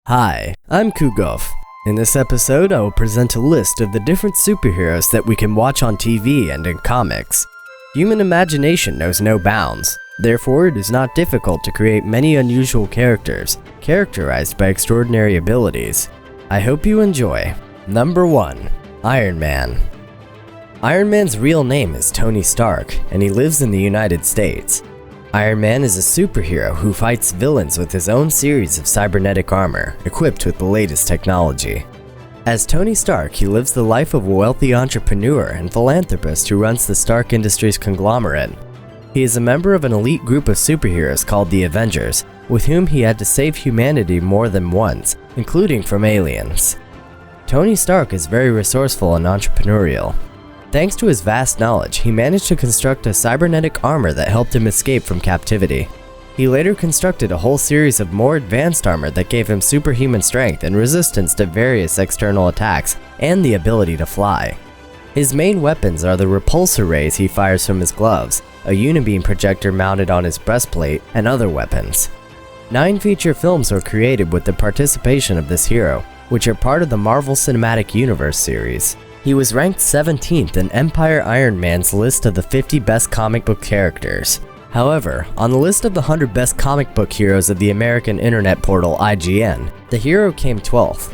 Hi, I'm Kugof. In this episode, I will present a list of the different superheroes that we can watch on TV and in comics. Human imagination knows no bounds, therefore it is not difficult to create many unusual characters, characterized by extraordinary abilities. I hope you enjoy. Number 1. Iron Man. Iron Man's real name is Tony Stark, and he lives in the United States. Iron Man is a superhero who fights villains with his own series of cybernetic armor, equipped with the latest technology. As Tony Stark, he lives the life of a wealthy entrepreneur and philanthropist who runs the Stark Industries conglomerate. He is a member of an elite group of superheroes called the Avengers, with whom he had to save humanity more than once, including from aliens. Tony Stark is very resourceful and entrepreneurial. Thanks to his vast knowledge, he managed to construct a cybernetic armor that helped him escape from captivity. He later constructed a whole series of more advanced armor that gave him superhuman strength and resistance to various external attacks, and the ability to fly. His main weapons are the repulsor rays he fires from his gloves, a unibeam projector mounted on his breastplate, and other weapons. 9 feature films were created with the participation of this hero, which are part of the Marvel Cinematic Universe series. He was ranked 17th in Empire Iron Man's list of the 50 best comic book characters. However, on the list of the 100 best comic book heroes of the American internet portal IGN, the hero came 12th.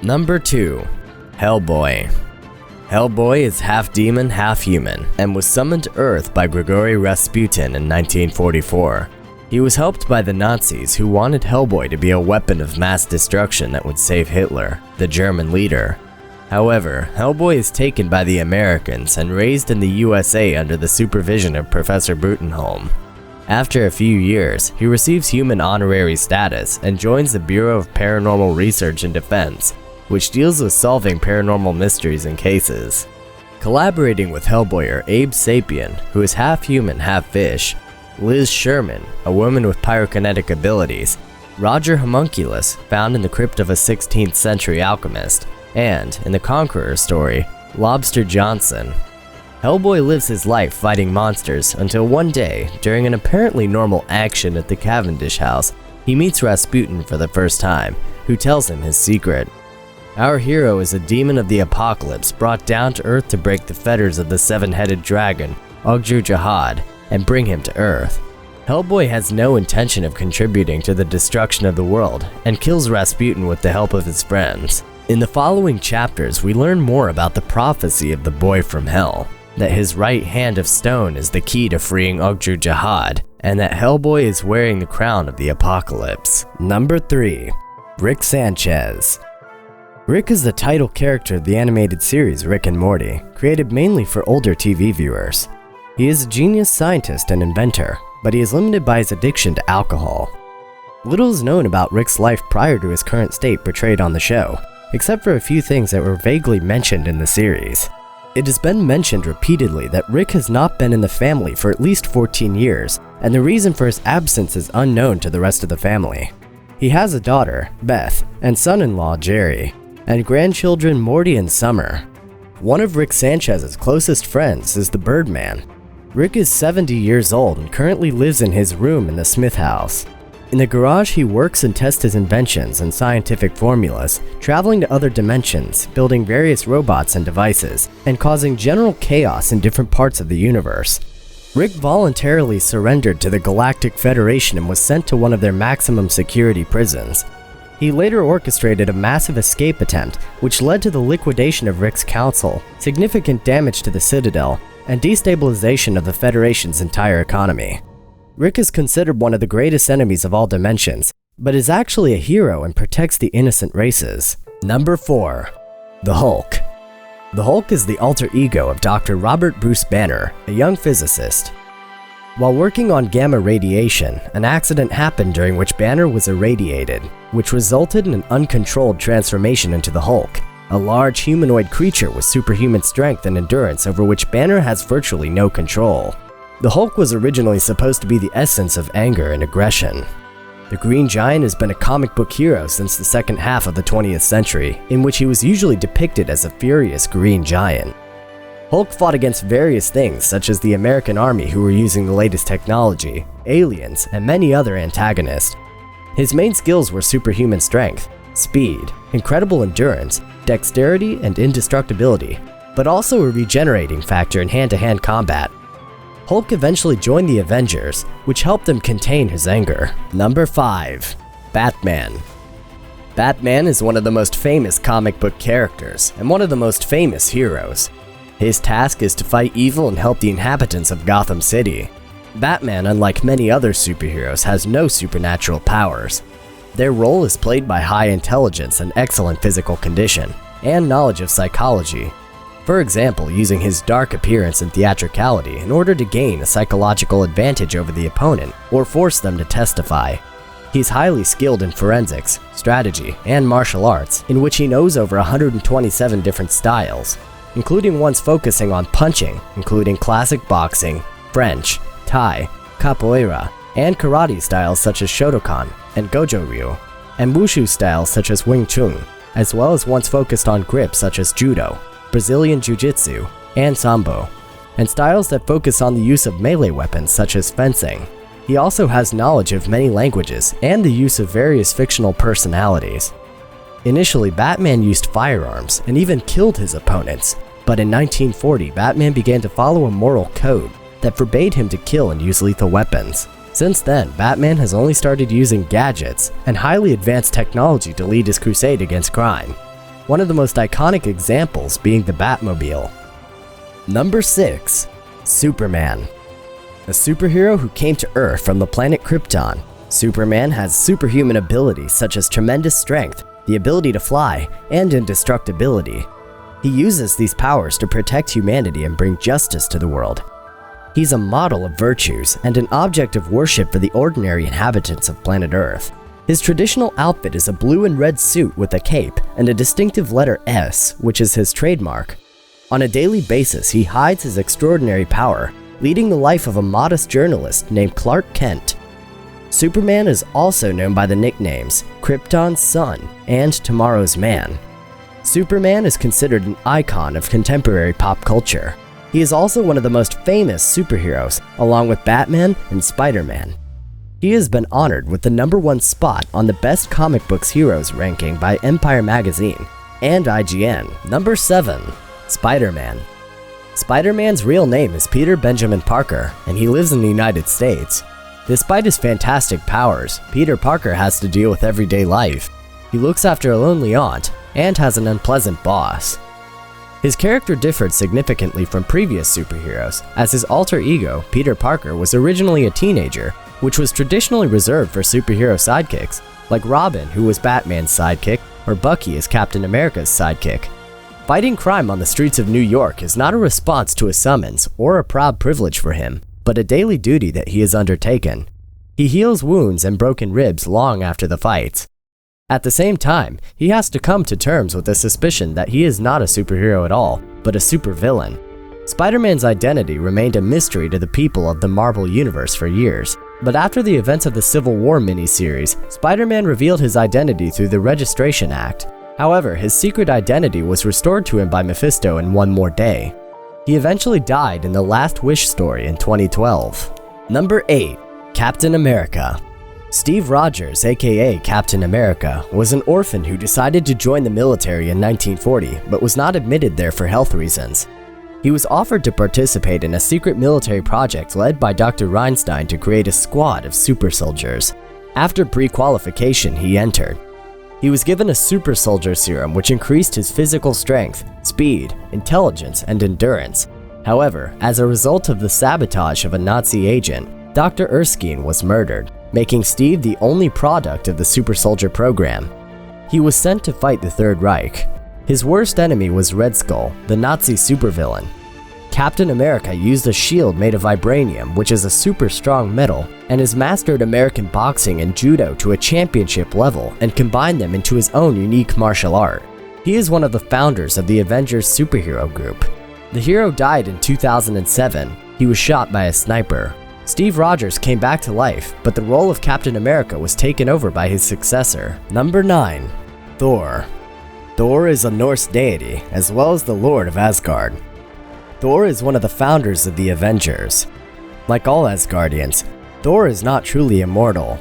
Number 2. Hellboy. Hellboy is half demon, half human, and was summoned to Earth by Grigory Rasputin in 1944. He was helped by the Nazis, who wanted Hellboy to be a weapon of mass destruction that would save Hitler, the German leader. However, Hellboy is taken by the Americans and raised in the USA under the supervision of Professor Butenholm. After a few years, he receives human honorary status and joins the Bureau of Paranormal Research and Defense, which deals with solving paranormal mysteries and cases. Collaborating with Hellboy are Abe Sapien, who is half human, half fish, Liz Sherman, a woman with pyrokinetic abilities, Roger Homunculus, found in the crypt of a 16th century alchemist, and, in the Conqueror story, Lobster Johnson. Hellboy lives his life fighting monsters until one day, during an apparently normal action at the Cavendish house, he meets Rasputin for the first time, who tells him his secret. Our hero is a demon of the apocalypse brought down to Earth to break the fetters of the seven-headed dragon, Ogdru Jahad, and bring him to Earth. Hellboy has no intention of contributing to the destruction of the world, and kills Rasputin with the help of his friends. In the following chapters, we learn more about the prophecy of the boy from hell, that his right hand of stone is the key to freeing Ogdru Jahad, and that Hellboy is wearing the crown of the apocalypse. Number 3. Rick Sanchez. Rick is the title character of the animated series Rick and Morty, created mainly for older TV viewers. He is a genius scientist and inventor, but he is limited by his addiction to alcohol. Little is known about Rick's life prior to his current state portrayed on the show, except for a few things that were vaguely mentioned in the series. It has been mentioned repeatedly that Rick has not been in the family for at least 14 years, and the reason for his absence is unknown to the rest of the family. He has a daughter, Beth, and son-in-law, Jerry, and grandchildren, Morty and Summer. One of Rick Sanchez's closest friends is the Birdman. Rick is 70 years old and currently lives in his room in the Smith house. In the garage, he works and tests his inventions and scientific formulas, traveling to other dimensions, building various robots and devices, and causing general chaos in different parts of the universe. Rick voluntarily surrendered to the Galactic Federation and was sent to one of their maximum security prisons. He later orchestrated a massive escape attempt, which led to the liquidation of Rick's council, significant damage to the Citadel, and destabilization of the Federation's entire economy. Rick is considered one of the greatest enemies of all dimensions, but is actually a hero and protects the innocent races. Number 4. The Hulk. The Hulk is the alter ego of Dr. Robert Bruce Banner, a young physicist. While working on gamma radiation, an accident happened during which Banner was irradiated, which resulted in an uncontrolled transformation into the Hulk, a large humanoid creature with superhuman strength and endurance over which Banner has virtually no control. The Hulk was originally supposed to be the essence of anger and aggression. The Green Giant has been a comic book hero since the second half of the 20th century, in which he was usually depicted as a furious green giant. Hulk fought against various things such as the American Army, who were using the latest technology, aliens, and many other antagonists. His main skills were superhuman strength, speed, incredible endurance, dexterity, and indestructibility, but also a regenerating factor in hand-to-hand combat. Hulk eventually joined the Avengers, which helped him contain his anger. Number 5. Batman. Batman is one of the most famous comic book characters, and one of the most famous heroes. His task is to fight evil and help the inhabitants of Gotham City. Batman, unlike many other superheroes, has no supernatural powers. Their role is played by high intelligence and excellent physical condition, and knowledge of psychology. For example, using his dark appearance and theatricality in order to gain a psychological advantage over the opponent or force them to testify. He's highly skilled in forensics, strategy, and martial arts, in which he knows over 127 different styles, including ones focusing on punching, including classic boxing, French, Thai, capoeira, and karate styles such as Shotokan and Gojo-ryu, and wushu styles such as Wing Chun, as well as ones focused on grip such as Judo, Brazilian Jiu-Jitsu, and Sambo, and styles that focus on the use of melee weapons such as fencing. He also has knowledge of many languages and the use of various fictional personalities. Initially, Batman used firearms and even killed his opponents, but in 1940, Batman began to follow a moral code that forbade him to kill and use lethal weapons. Since then, Batman has only started using gadgets and highly advanced technology to lead his crusade against crime. One of the most iconic examples being the Batmobile. Number 6. Superman. A superhero who came to Earth from the planet Krypton. Superman has superhuman abilities such as tremendous strength, the ability to fly, and indestructibility. He uses these powers to protect humanity and bring justice to the world. He's a model of virtues and an object of worship for the ordinary inhabitants of planet Earth. His traditional outfit is a blue and red suit with a cape and a distinctive letter S, which is his trademark. On a daily basis, he hides his extraordinary power, leading the life of a modest journalist named Clark Kent. Superman is also known by the nicknames Krypton's Son and Tomorrow's Man. Superman is considered an icon of contemporary pop culture. He is also one of the most famous superheroes, along with Batman and Spiderman. He has been honored with the #1 spot on the Best Comic Books Heroes ranking by Empire Magazine and IGN. Number 7. Spider-Man. Spider-Man's real name is Peter Benjamin Parker, and he lives in the United States. Despite his fantastic powers, Peter Parker has to deal with everyday life. He looks after a lonely aunt and has an unpleasant boss. His character differed significantly from previous superheroes, as his alter ego, Peter Parker, was originally a teenager, which was traditionally reserved for superhero sidekicks, like Robin, who was Batman's sidekick, or Bucky as Captain America's sidekick. Fighting crime on the streets of New York is not a response to a summons or a proud privilege for him, but a daily duty that he has undertaken. He heals wounds and broken ribs long after the fights. At the same time, he has to come to terms with the suspicion that he is not a superhero at all, but a supervillain. Spider-Man's identity remained a mystery to the people of the Marvel Universe for years, but after the events of the Civil War miniseries, Spider-Man revealed his identity through the Registration Act. However, his secret identity was restored to him by Mephisto in One More Day. He eventually died in the Last Wish story in 2012. Number 8. Captain America. Steve Rogers, aka Captain America, was an orphan who decided to join the military in 1940, but was not admitted there for health reasons. He was offered to participate in a secret military project led by Dr. Reinstein to create a squad of super soldiers. After pre-qualification, he entered. He was given a super soldier serum which increased his physical strength, speed, intelligence, and endurance. However, as a result of the sabotage of a Nazi agent, Dr. Erskine was murdered, making Steve the only product of the super soldier program. He was sent to fight the Third Reich. His worst enemy was Red Skull, the Nazi supervillain. Captain America used a shield made of vibranium, which is a super strong metal, and has mastered American boxing and judo to a championship level and combined them into his own unique martial art. He is one of the founders of the Avengers superhero group. The hero died in 2007. He was shot by a sniper. Steve Rogers came back to life, but the role of Captain America was taken over by his successor. Number 9. Thor. Thor is a Norse deity, as well as the Lord of Asgard. Thor is one of the founders of the Avengers. Like all Asgardians, Thor is not truly immortal.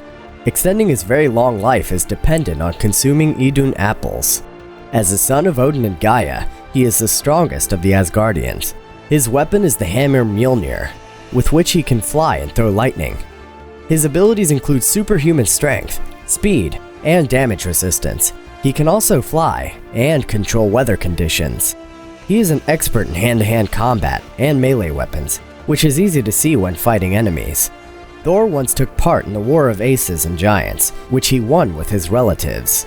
Extending his very long life is dependent on consuming Idun apples. As the son of Odin and Gaia, he is the strongest of the Asgardians. His weapon is the hammer Mjolnir, with which he can fly and throw lightning. His abilities include superhuman strength, speed, and damage resistance. He can also fly and control weather conditions. He is an expert in hand-to-hand combat and melee weapons, which is easy to see when fighting enemies. Thor once took part in the War of Aces and Giants, which he won with his relatives.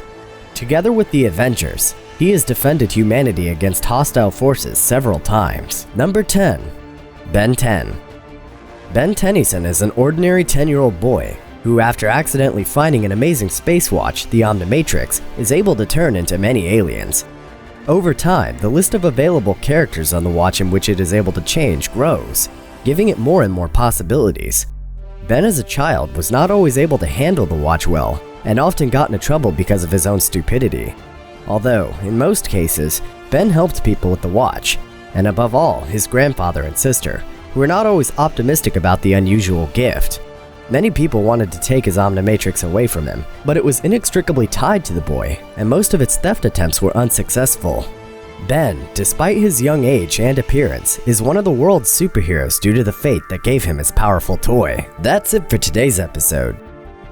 Together with the Avengers, he has defended humanity against hostile forces several times. Number 10. Ben 10. Ben Tennyson is an ordinary 10-year-old boy who, after accidentally finding an amazing space watch, the Omnimatrix, is able to turn into many aliens. Over time, the list of available characters on the watch in which it is able to change grows, giving it more and more possibilities. Ben as a child was not always able to handle the watch well, and often got into trouble because of his own stupidity. Although, in most cases, Ben helped people with the watch, and above all, his grandfather and sister, who were not always optimistic about the unusual gift. Many people wanted to take his Omnimatrix away from him, but it was inextricably tied to the boy, and most of its theft attempts were unsuccessful. Ben, despite his young age and appearance, is one of the world's superheroes due to the fate that gave him his powerful toy. That's it for today's episode.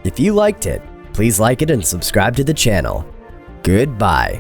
If you liked it, please like it and subscribe to the channel. Goodbye.